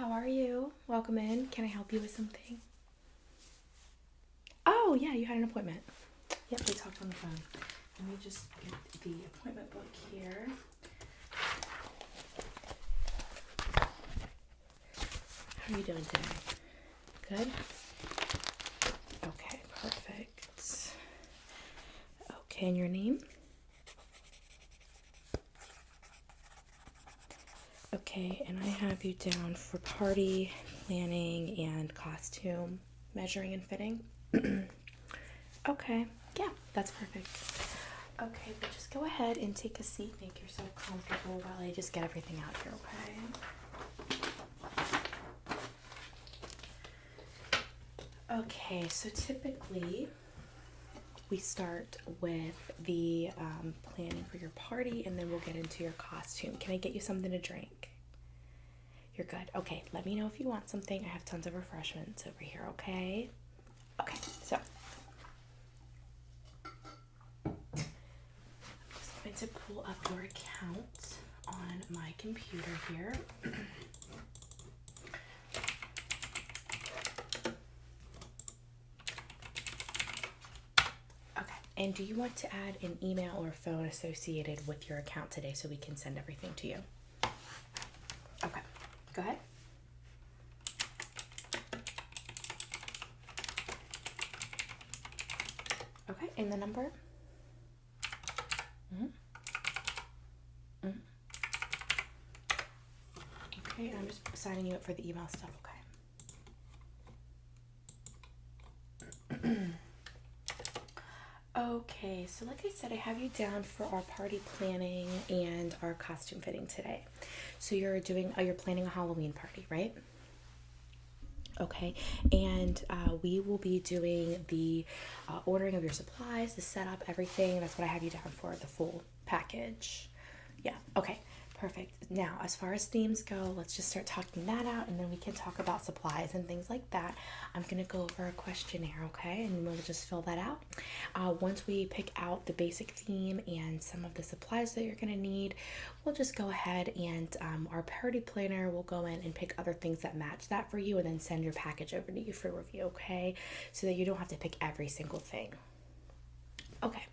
how are you? Welcome in. Can I help you with something? Oh, yeah, you had an appointment. Yep, we talked on the phone. Let me just get the appointment book here. How are you doing today? Good? Okay, perfect. Okay, and your name? Okay, and I have you down for party planning and costume measuring and fitting. Okay, yeah, that's perfect. Okay, but just go ahead and take a seat. Make yourself comfortable while I just get everything out here, okay? Okay, so typically we start with the planning for your party and then we'll get into your costume. Can I get you something to drink? You're good. Okay, let me know if you want something. I have tons of refreshments over here, okay? Okay, so I'm just going to pull up your account on my computer here. Okay, and do you want to add an email or a phone associated with your account today so we can send everything to you? Okay, go ahead. Okay, and the number? Okay, I'm just signing you up for the email stuff, okay? Okay, so like I said, I have you down for our party planning and our costume fitting today. So you're planning a Halloween party, right? Okay, and we will be doing the ordering of your supplies, the setup, everything. That's what I have you down for, the full package. Yeah, okay, perfect. Now, as far as themes go, let's just start talking that out and then we can talk about supplies and things like that. I'm gonna go over a questionnaire, okay, and we'll just fill that out. Once we pick out the basic theme and some of the supplies that you're gonna need, we'll just go ahead and our party planner will go in and pick other things that match that for you and then send your package over to you for review, okay, so that you don't have to pick every single thing. Okay,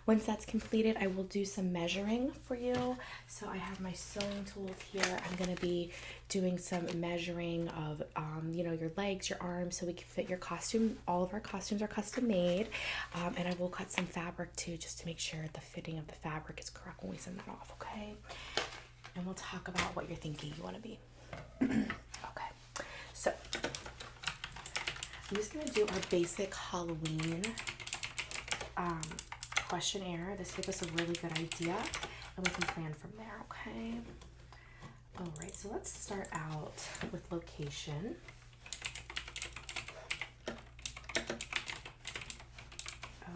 once that's completed, I will do some measuring for you. So I have my sewing tools here. I'm going to be doing some measuring of, your legs, your arms, so we can fit your costume. All of our costumes are custom made. And I will cut some fabric too, just to make sure the fitting of the fabric is correct when we send that off, okay? And we'll talk about what you're thinking you want to be. Okay, so I'm just going to do our basic Halloween questionnaire. This gives us a really good idea and we can plan from there, okay? All right, so let's start out with location.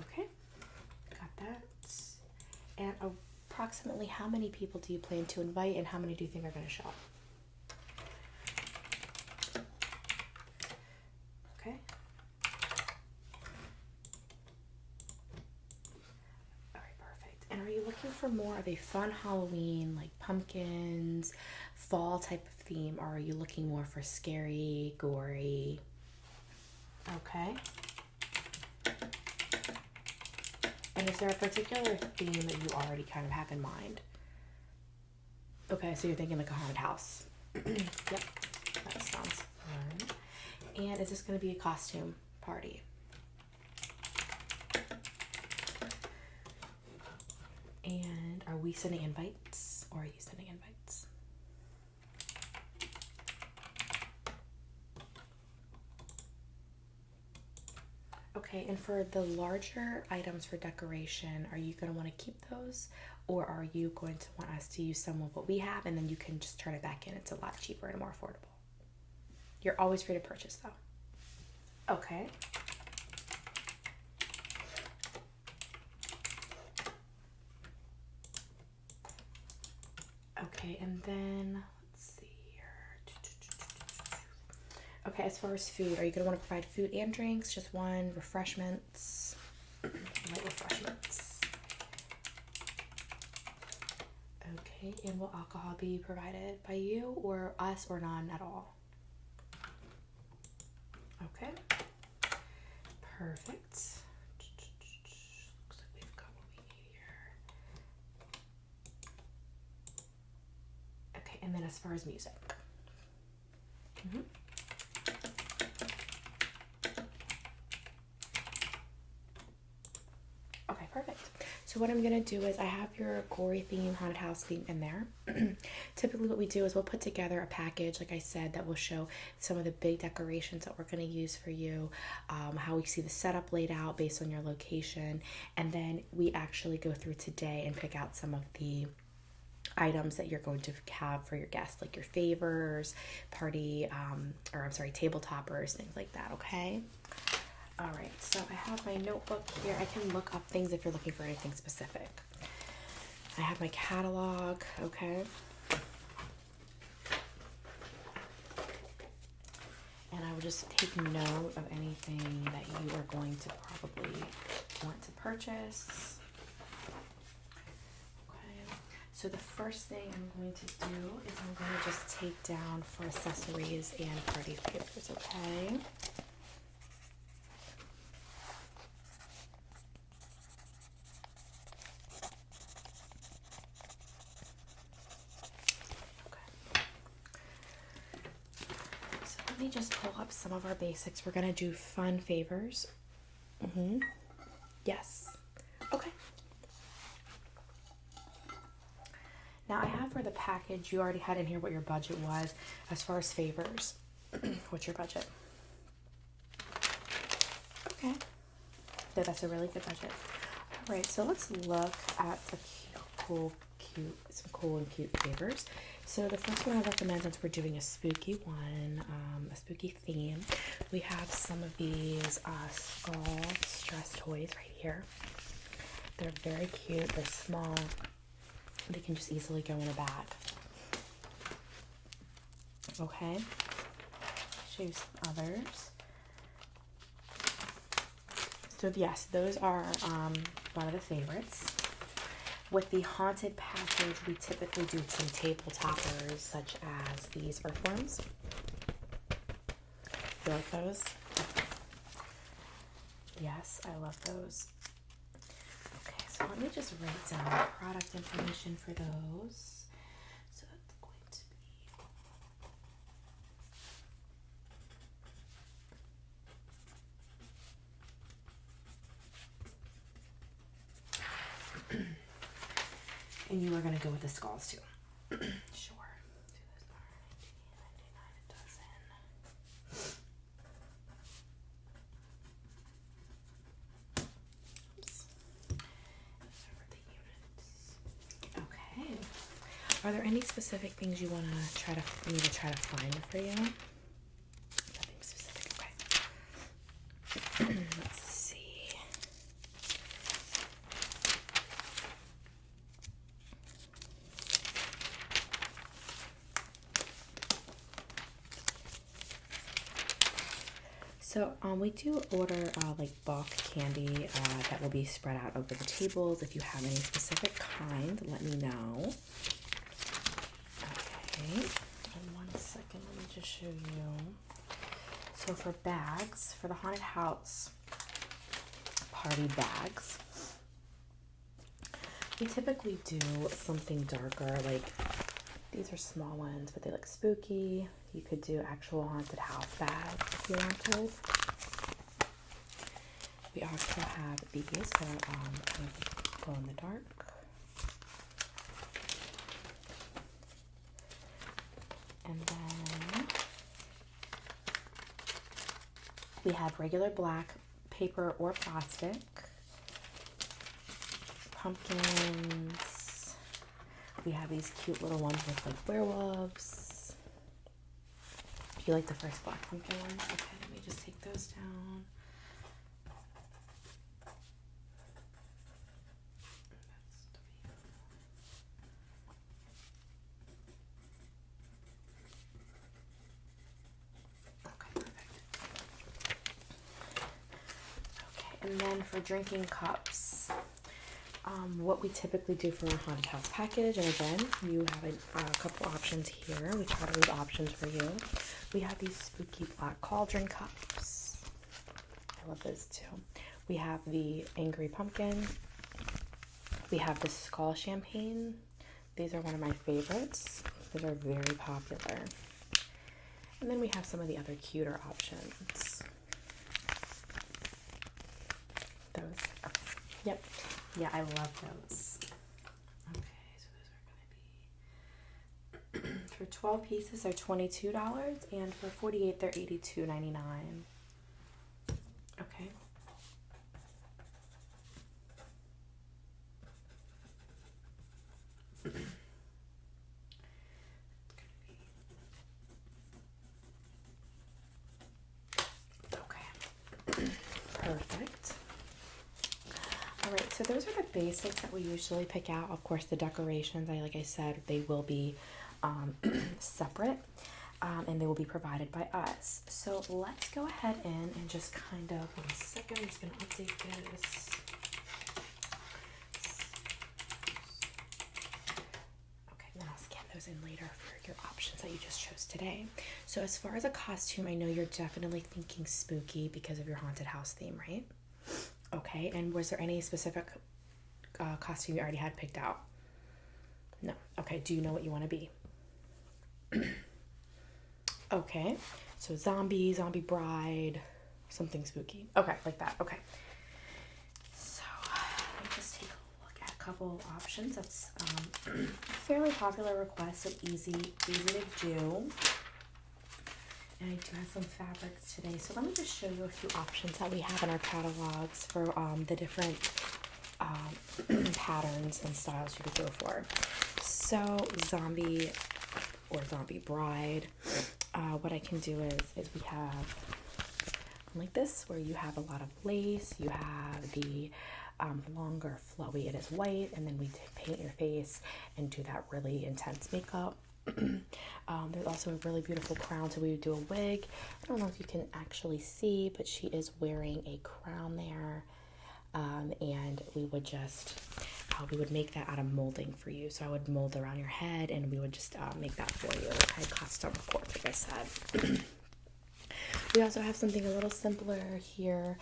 Okay, got that. And approximately how many people do you plan to invite and how many do you think are going to show up? Okay. And are you looking for more of a fun Halloween, like pumpkins, fall type of theme, or are you looking more for scary, gory? Okay. And is there a particular theme that you already kind of have in mind? Okay, so you're thinking like a haunted house. Yep, that sounds fun. And is this going to be a costume party? And are we sending invites or are you sending invites? Okay, and for the larger items for decoration, are you going to want to keep those or are you going to want us to use some of what we have and then you can just turn it back in? It's a lot cheaper and more affordable. You're always free to purchase though. Okay. Okay, and then let's see here. Okay, as far as food, are you going to want to provide food and drinks? Just one? Refreshments? Light refreshments. Okay, and will alcohol be provided by you or us or none at all? Okay. Perfect. Looks like we've got what we need here. Okay, and then as far as music. Okay, perfect. So what I'm going to do is I have your gory theme, haunted house theme in there. Typically what we do is we'll put together a package, like I said, that will show some of the big decorations that we're going to use for you, how we see the setup laid out based on your location, and then we actually go through today and pick out some of the items that you're going to have for your guests, like your favors, table toppers, things like that, okay? All right, so I have my notebook here. I can look up things if you're looking for anything specific. I have my catalog, okay? And I will just take note of anything that you are going to probably want to purchase. Okay, so the first thing I'm going to do is I'm going to just take down for accessories and party favors, okay? Let me just pull up some of our basics. We're going to do fun favors. Yes. Okay. Now I have for the package, you already had in here what your budget was as far as favors. What's your budget? Okay. Yeah, that's a really good budget. All right, so let's look at the some cool and cute favors. So the first one I recommend, since we're doing a spooky one, a spooky theme, we have some of these skull stress toys right here. They're very cute. They're small. They can just easily go in a bag. Okay. Show you some others. So yes, those are one of the favorites. With the haunted package, we typically do some table toppers, such as these earthworms. You like those? Yes, I love those. Okay, so let me just write down product information for those. So that's going to be... And you are going to go with the skulls too. Sure. So those are $19.99 a dozen. Oops. Over the units. Okay. Are there any specific things you want to try to find for you? Nothing specific. Okay. Let's see. So we do order like bulk candy that will be spread out over the tables. If you have any specific kind, let me know. Okay, in 1 second, let me just show you. So for bags, for the haunted house party bags, we typically do something darker, like these are small ones, but they look spooky. You could do actual haunted house bags if you wanted. We also have these that are kind of glow in the dark. And then we have regular black paper or plastic, pumpkins. We have these cute little ones with like werewolves. Do you like the first black pumpkin ones? Okay, let me just take those down. Okay, perfect. Okay, and then for drinking cups, what we typically do for a haunted house package, and again, you have a couple options here. We try to leave options for you. We have these spooky black cauldron cups. I love those too. We have the angry pumpkin. We have the skull champagne. These are one of my favorites. These are very popular. And then we have some of the other cuter options. Those. Oh, yep. Yeah, I love those. Okay, so those are going to be for 12 pieces they're $22, and for 48 they're $82.99. Okay. Perfect. All right, so those are the basics that we usually pick out. Of course, the decorations, like I said, they will be separate, and they will be provided by us. So let's go ahead and just kind of, one second, I'm just going to update this. Okay, then I'll scan those in later for your options that you just chose today. So as far as a costume, I know you're definitely thinking spooky because of your haunted house theme, right? Okay, and was there any specific costume you already had picked out? No. Okay, do you know what you want to be? Okay, so zombie bride, something spooky. Okay, like that. Okay. So let me just take a look at a couple options. That's a fairly popular request, so easy to do. And I do have some fabrics today. So let me just show you a few options that we have in our catalogs for the different patterns and styles you could go for. So zombie or zombie bride. What I can do is we have like this, where you have a lot of lace. You have the longer flowy, it is white, and then we paint your face and do that really intense makeup. There's also a really beautiful crown, so we would do a wig. I don't know if you can actually see, but she is wearing a crown there, and we would just we would make that out of molding for you. So I would mold around your head, and we would just make that for you, like custom, of course, like I said. We also have something a little simpler here.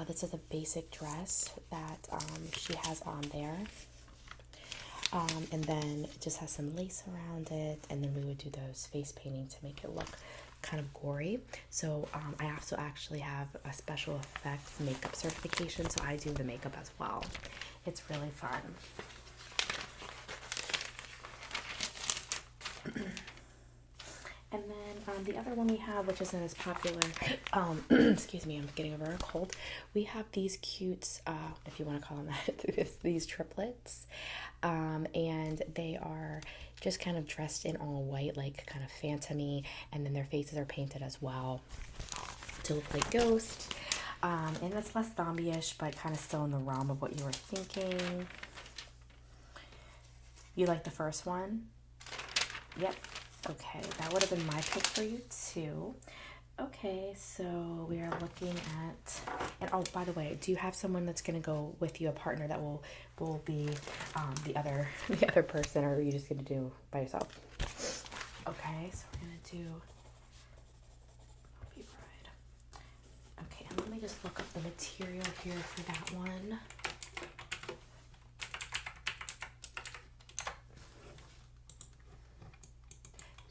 This is a basic dress that she has on there. And then it just has some lace around it, and then we would do those face painting to make it look kind of gory. So I also actually have a special effects makeup certification, so I do the makeup as well. It's really fun. And then the other one we have, which isn't as popular, excuse me, I'm getting over a cold. We have these cute, if you want to call them that, these triplets. And they are just kind of dressed in all white, like kind of phantom-y, and then their faces are painted as well to look like ghosts. And it's less zombie-ish, but kind of still in the realm of what you were thinking. You like the first one? Yep. Okay, that would have been my pick for you too. Okay, so we are looking at, and oh, by the way, do you have someone that's going to go with you, a partner that will be the other person, or are you just going to do by yourself? Okay, so we're going to do Zombie Bride. Okay, and let me just look up the material here for that one.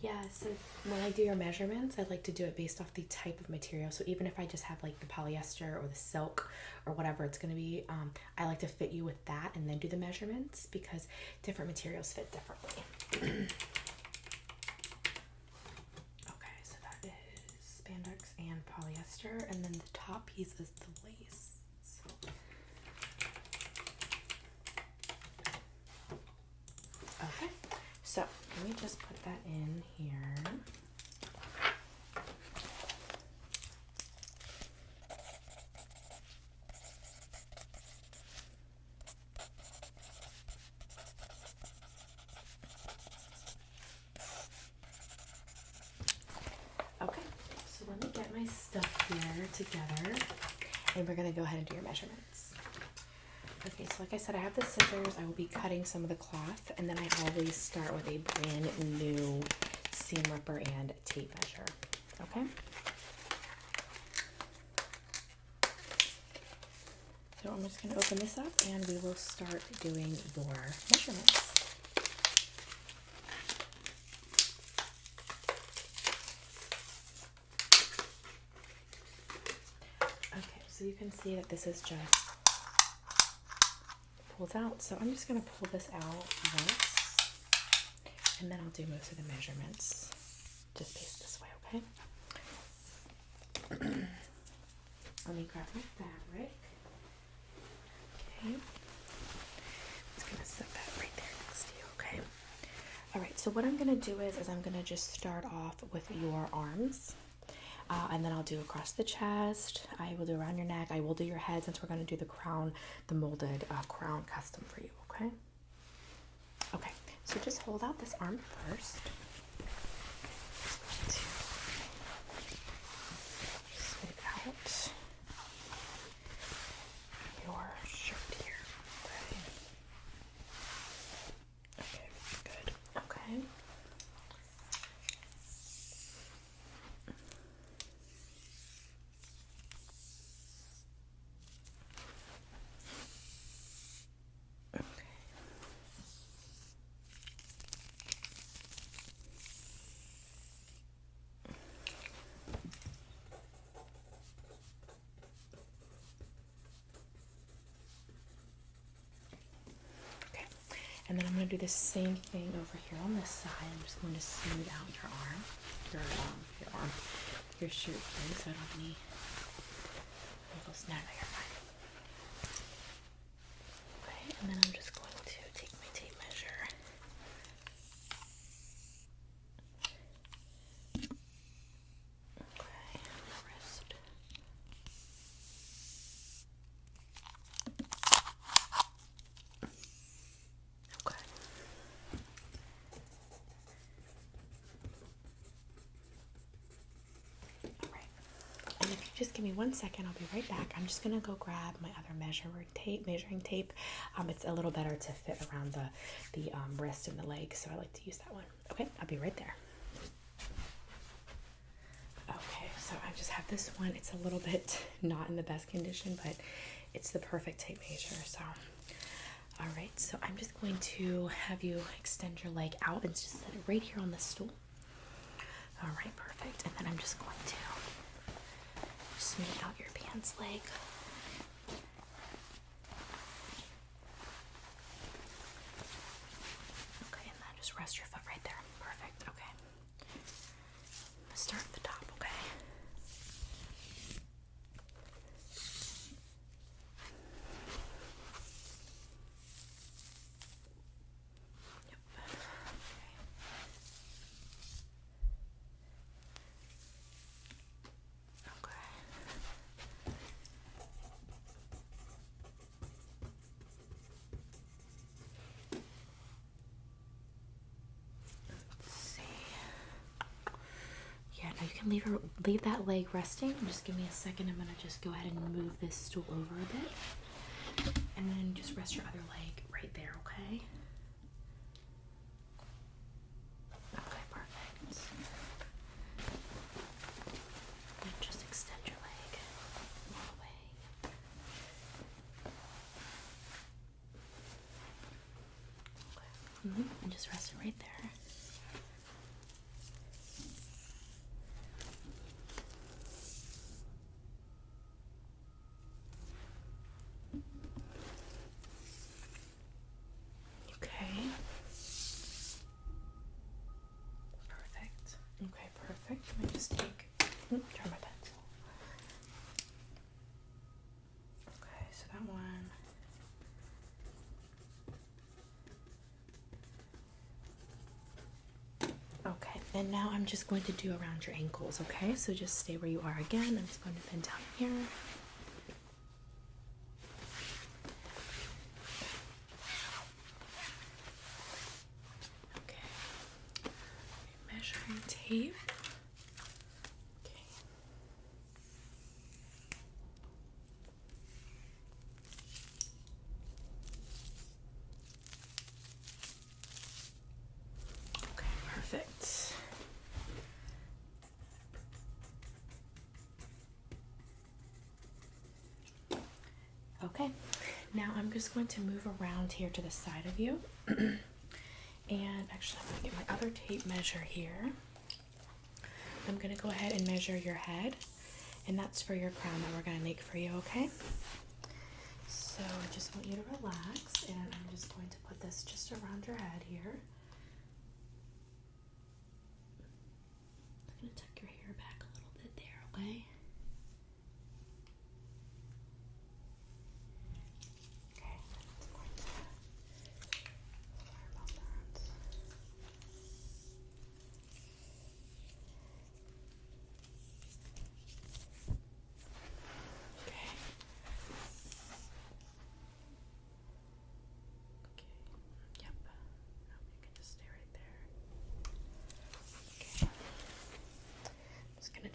Yeah, so when I do your measurements, I like to do it based off the type of material. So even if I just have like the polyester or the silk or whatever it's going to be, I like to fit you with that and then do the measurements, because different materials fit differently. Okay, so that is spandex and polyester, and then the top piece is the lace. Okay, so let me just put that in here. Okay, so let me get my stuff here together, and we're going to go ahead and do your measurements. Okay, so like I said, I have the scissors. I will be cutting some of the cloth, and then I always start with a brand new seam ripper and tape measure. Okay? So I'm just going to open this up, and we will start doing your measurements. Okay, so you can see that this is just pulls out. So I'm just going to pull this out once, and then I'll do most of the measurements just based this way, okay? Let me grab my fabric. Okay. I'm just going to set that right there next to you, okay? All right, so what I'm going to do is I'm going to just start off with your arms. And then I'll do across the chest. I will do around your neck. I will do your head since we're going to do the crown, the molded crown custom for you, okay? Okay, so just hold out this arm first. Spit out your shirt here, okay? Okay, good, okay. And then I'm going to do the same thing over here on this side. I'm just going to smooth out your arm, your shirt here, so I don't have any wrinkles. No, you're fine. Okay, and then I'm just going to take my tape measure. Okay, the wrist. Okay. Alright. And if you just give me 1 second, I'll be right back. I'm just gonna go grab my other measuring tape. It's a little better to fit around the wrist and the leg, so I like to use that one. Okay, I'll be right there. Okay, so I just have this one. It's a little bit not in the best condition, but it's the perfect tape measure. So, all right, so I'm just going to have you extend your leg out and just set it right here on the stool. All right, perfect. And then I'm just going to smooth out your pants leg. Okay, and then just rest your foot right there. Perfect, okay. Let's start at the top, okay? Yep. Okay. Let's see. Yeah, no, you can leave that leg resting. Just give me a second. I'm gonna just go ahead and move this stool over a bit, and then just rest your other leg right there. Okay. Okay, perfect. And just extend your leg all the way. Okay. And just rest it right there. Okay, perfect. Let me just turn my pencil. Okay, so that one. Okay, and now I'm just going to do around your ankles, okay? So just stay where you are again. I'm just going to bend down here. Okay. Measuring tape. Okay. Okay, now I'm just going to move around here to the side of you. And actually, I'm going to get my other tape measure here. I'm going to go ahead and measure your head, and that's for your crown that we're going to make for you, okay? So I just want you to relax, and I'm just going to put this just around your head here. I'm going to tuck your hair back a little bit there, okay?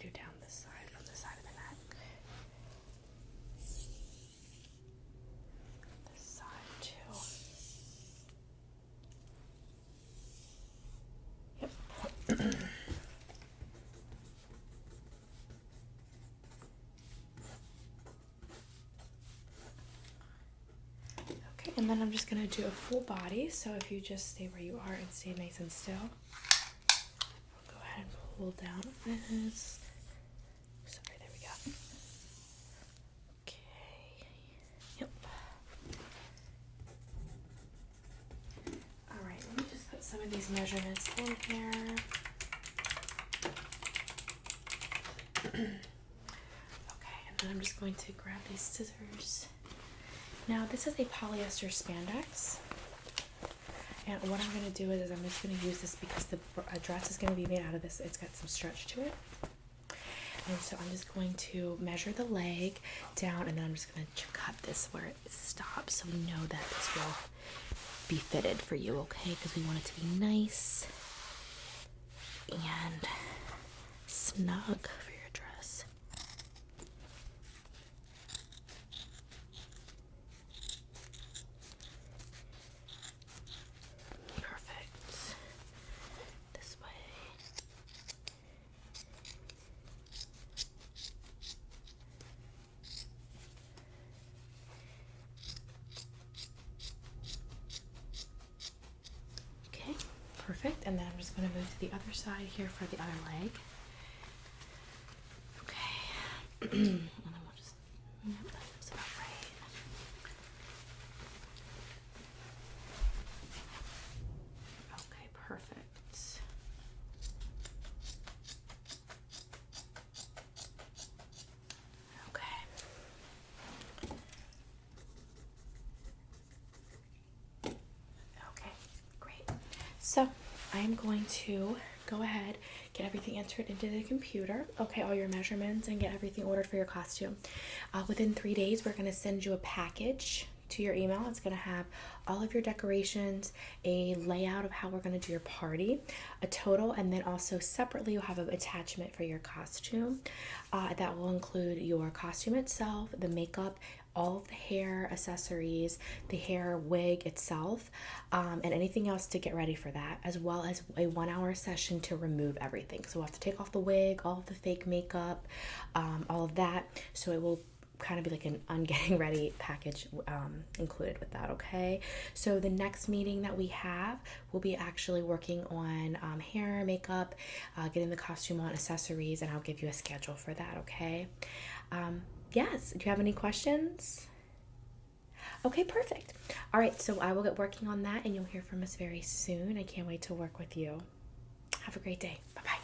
Do down this side, from the side of the neck. This side too. Yep. Okay, and then I'm just going to do a full body. So if you just stay where you are and stay nice and still, I'll go ahead and pull down this. Sorry, there we go. Okay. Yep. All right, let me just put some of these measurements in here. Okay, and then I'm just going to grab these scissors. Now, this is a polyester spandex, and what I'm going to do is I'm just going to use this because the dress is going to be made out of this. It's got some stretch to it, and so I'm just going to measure the leg down, and then I'm just going to cut this where it stops, so we know that this will be fitted for you, okay? Because we want it to be nice and snug for your dress. Perfect. This way. Okay, perfect. And then I'm just going to move to the other side here for the other leg. Okay. And then we'll just, yep, that looks about right. Okay, perfect. Okay, great. So I'm going to go ahead, get everything entered into the computer, okay, all your measurements, and get everything ordered for your costume. Within 3 days, we're going to send you a package to your email. It's going to have all of your decorations, a layout of how we're going to do your party, a total, and then also separately you'll have an attachment for your costume. That will include your costume itself, the makeup, all of the hair accessories, the hair wig itself, and anything else to get ready for that, as well as a 1-hour session to remove everything. So we'll have to take off the wig, all of the fake makeup, all of that. So it will kind of be like an getting ready package included with that, okay? So the next meeting that we have, we'll be actually working on hair, makeup, getting the costume on, accessories, and I'll give you a schedule for that, okay? Yes, do you have any questions? Okay, perfect. All right, so I will get working on that and you'll hear from us very soon. I can't wait to work with you. Have a great day. Bye-bye.